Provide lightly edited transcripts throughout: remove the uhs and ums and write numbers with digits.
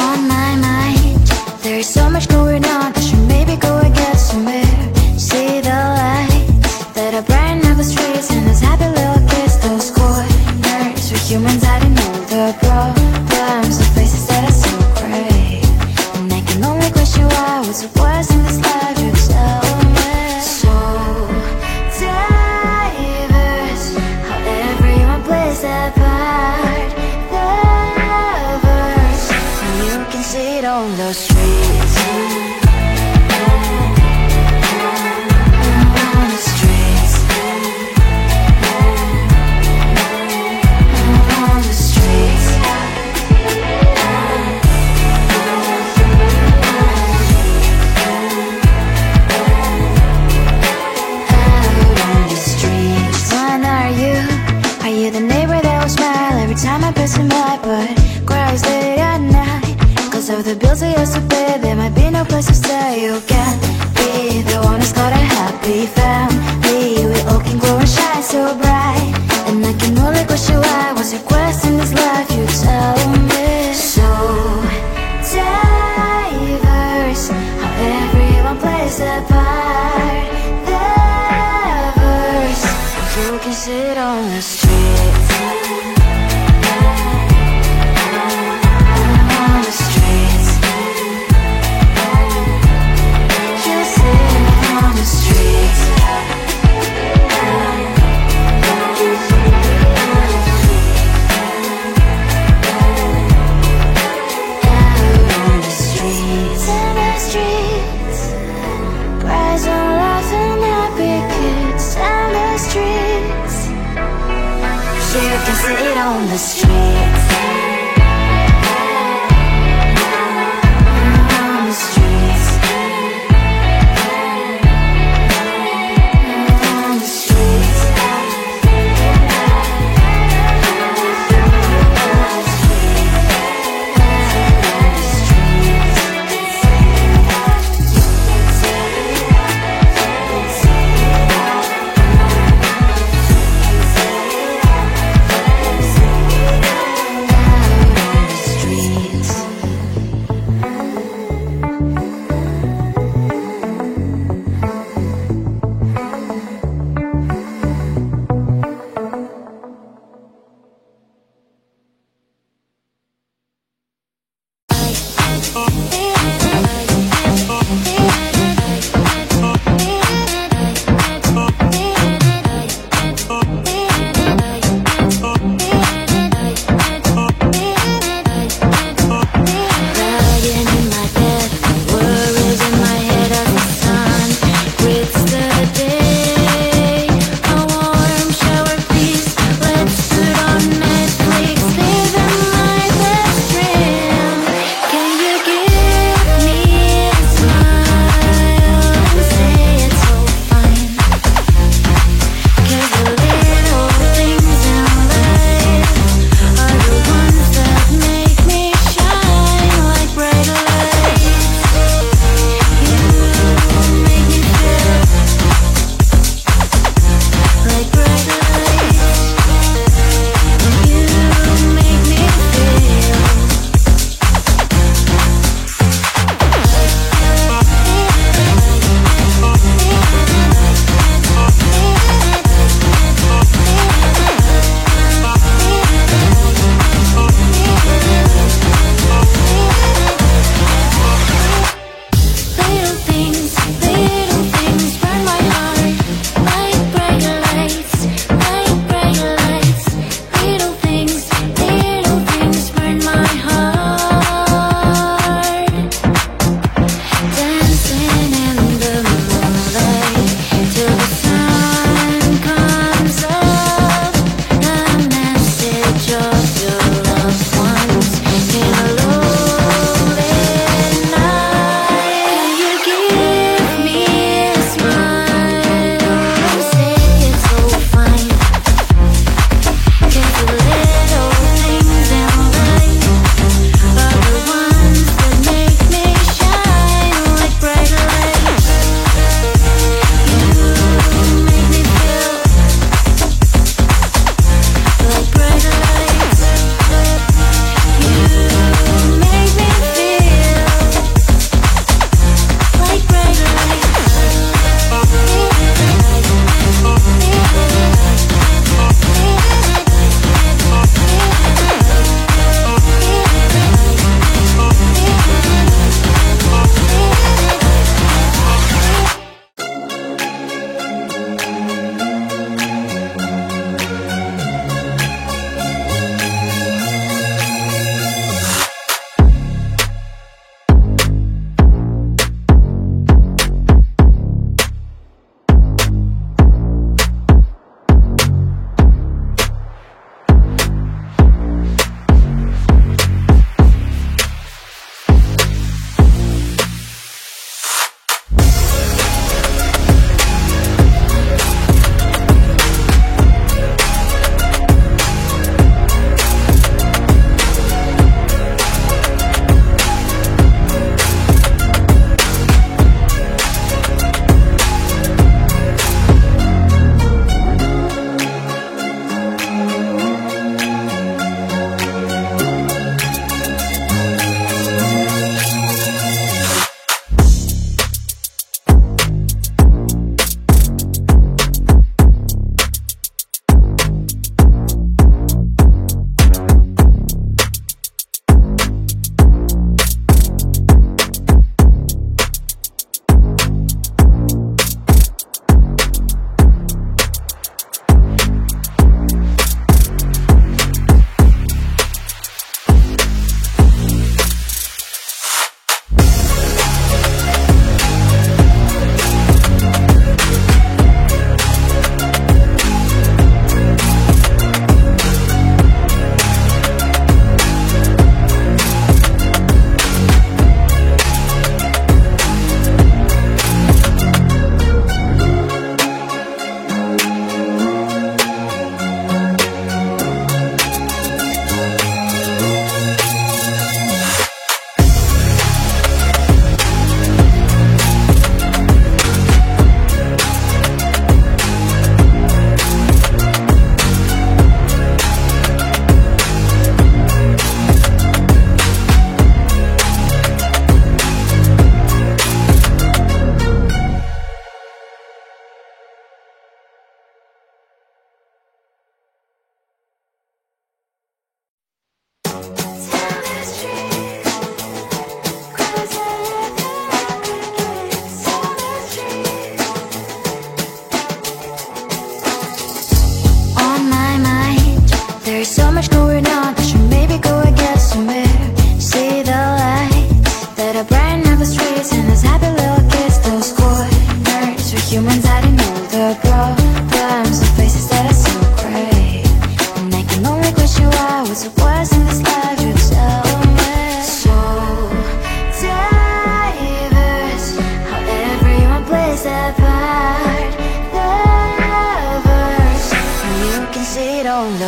On my mind, there's so much going on. I should maybe go and get somewhere. See the lights that are brighten up the streets, and those happy little kids, those corners where humans hiding all the problems, the faces that are so gray. And I can only question why. What's the worst in this life? You tell me. So diverse, how everyone plays their part. The verse, and you can see it on the streets. On the streets. On the streets. Out on the streets. When are you? Are you the neighbor that will smile every time I pass him by, but cries late at night? Cause of the bills I used to pay, there might be no place to stay. You can't be the one who's got a happy family. We all can glow and shine so bright, and I can only question why. What's your quest in this life? You tell me. So diverse, how everyone plays their part. The verse, you can sit on the streets. On the streets. You sit on the streets. Out on the streets. In the streets. Cries and laughing happy kids. And the streets. You can sit on the streets. On the streets. On the streets.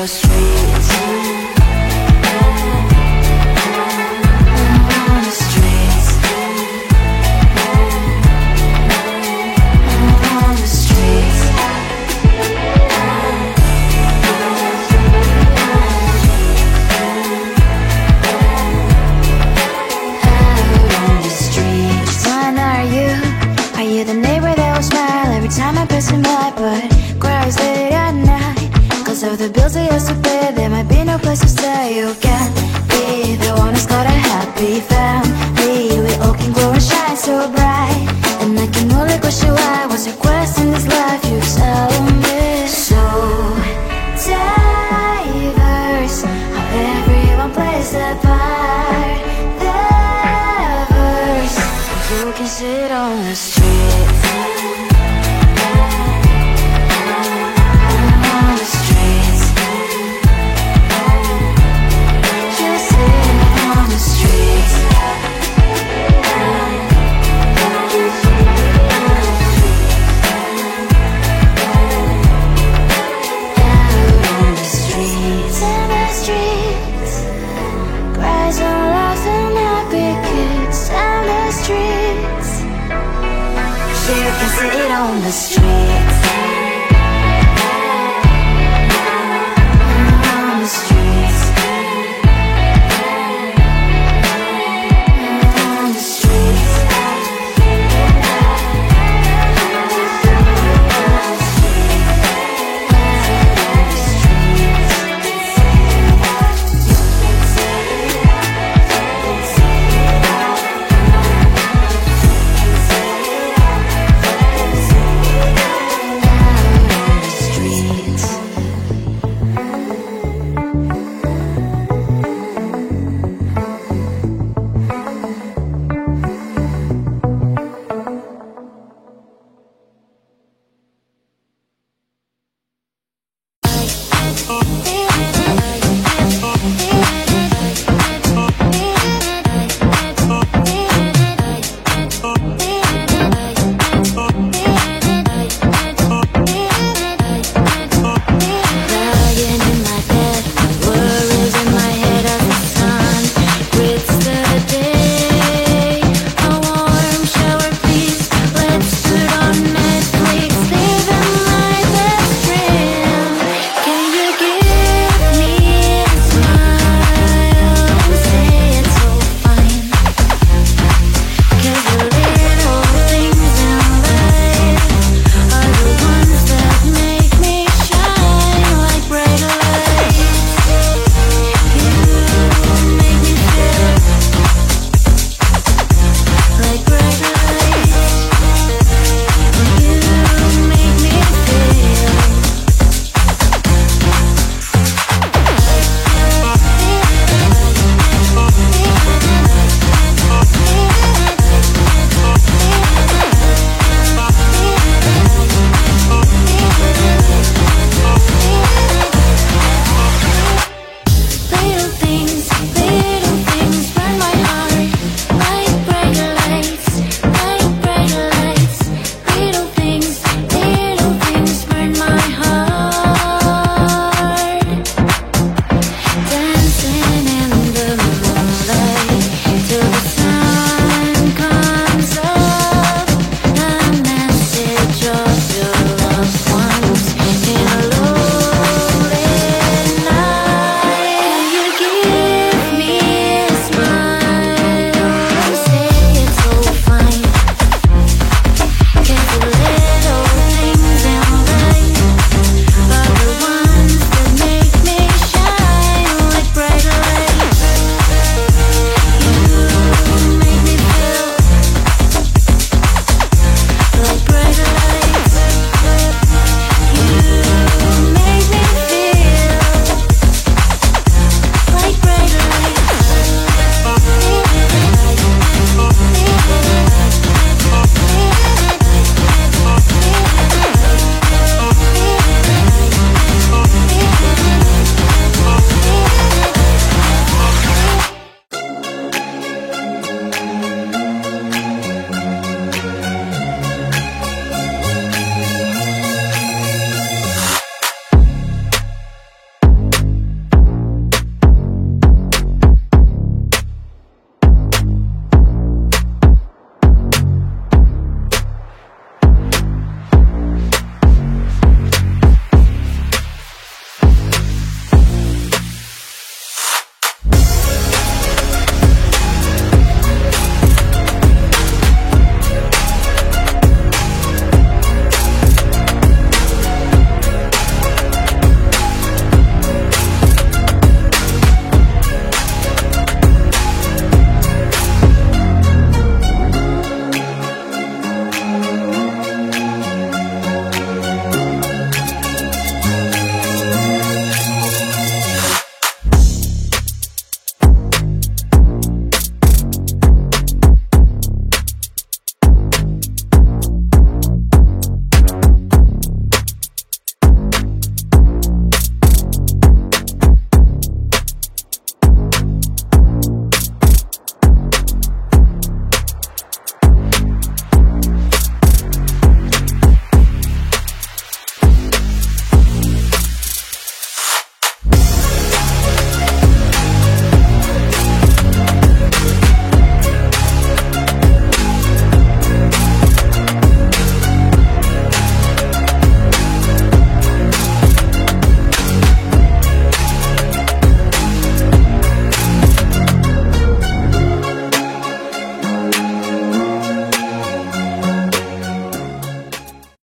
those streets. On the streets. On the streets. The neighbor that will smile every time I pass him by, but cries late at night. Cause of the bills I used to pay, there might be no place to stay. You can't be the one who's got a happy family. We all can glow and shine so bright, and I can only question why. What's your quest in this life? You tell me. So diverse, how everyone plays their part. Their verse, you can sit on the street. You can sit on the streets.